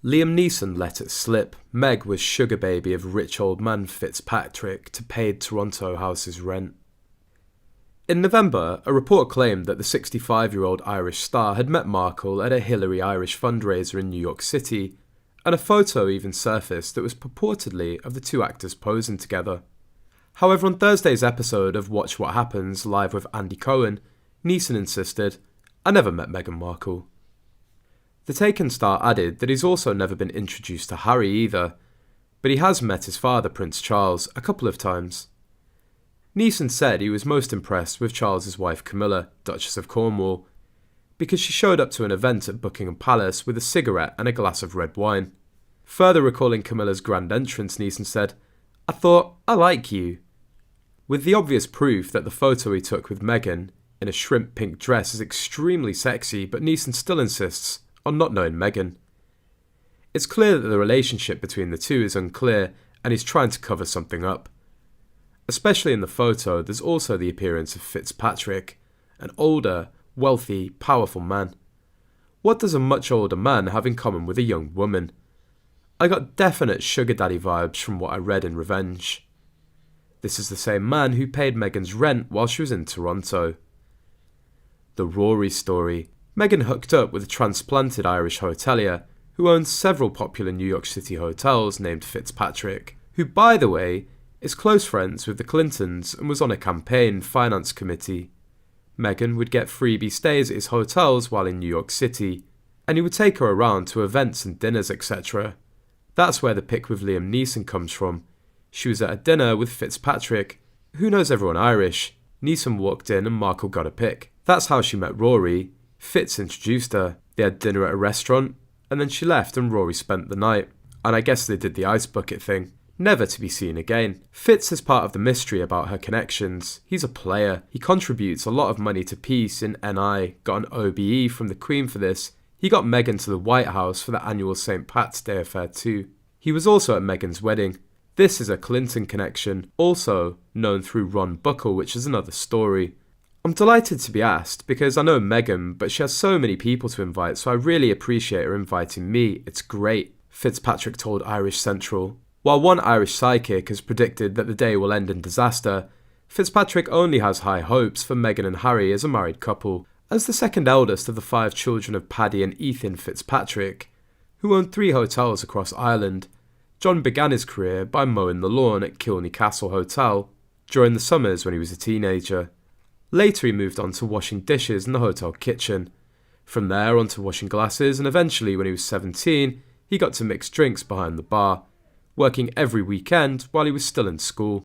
Liam Neeson let it slip. Meg was sugar baby of rich old man Fitzpatrick to pay Toronto house's rent. In November, a report claimed that the 65-year-old Irish star had met Markle at a Hillary Irish fundraiser in New York City, and a photo even surfaced that was purportedly of the two actors posing together. However, on Thursday's episode of Watch What Happens live with Andy Cohen, Neeson insisted, "I never met Meghan Markle." The Taken star added that he's also never been introduced to Harry either, but he has met his father, Prince Charles, a couple of times. Neeson said he was most impressed with Charles's wife Camilla, Duchess of Cornwall, because she showed up to an event at Buckingham Palace with a cigarette and a glass of red wine. Further recalling Camilla's grand entrance, Neeson said, "I thought, I like you." With the obvious proof that the photo he took with Meghan in a shrimp pink dress is extremely sexy, but Neeson still insists on not knowing Meghan. It's clear that the relationship between the two is unclear and he's trying to cover something up. Especially in the photo, there's also the appearance of Fitzpatrick, an older, wealthy, powerful man. What does a much older man have in common with a young woman? I got definite sugar daddy vibes from what I read in Revenge. This is the same man who paid Meghan's rent while she was in Toronto. The Rory story. Meghan hooked up with a transplanted Irish hotelier who owns several popular New York City hotels named Fitzpatrick, who, by the way, is close friends with the Clintons and was on a campaign finance committee. Meghan would get freebie stays at his hotels while in New York City, and he would take her around to events and dinners, etc. That's where the pic with Liam Neeson comes from. She was at a dinner with Fitzpatrick, who knows everyone Irish. Neeson walked in and Markle got a pic. That's how she met Rory. Fitz introduced her. They had dinner at a restaurant, and then she left and Rory spent the night. And I guess they did the ice bucket thing. Never to be seen again. Fitz is part of the mystery about her connections. He's a player. He contributes a lot of money to peace in NI, got an OBE from the Queen for this. He got Meghan to the White House for the annual St. Pat's Day affair too. He was also at Meghan's wedding. This is a Clinton connection, also known through Ron Buckle, which is another story. I'm delighted to be asked because I know Meghan, but she has so many people to invite, so I really appreciate her inviting me. It's great, Fitzpatrick told Irish Central. While one Irish psychic has predicted that the day will end in disaster, Fitzpatrick only has high hopes for Meghan and Harry as a married couple. As the second eldest of the 5 children of Paddy and Ethan Fitzpatrick, who owned 3 hotels across Ireland, John began his career by mowing the lawn at Kilney Castle Hotel during the summers when he was a teenager. Later he moved on to washing dishes in the hotel kitchen. From there on to washing glasses, and eventually when he was 17, he got to mix drinks behind the bar, working every weekend while he was still in school.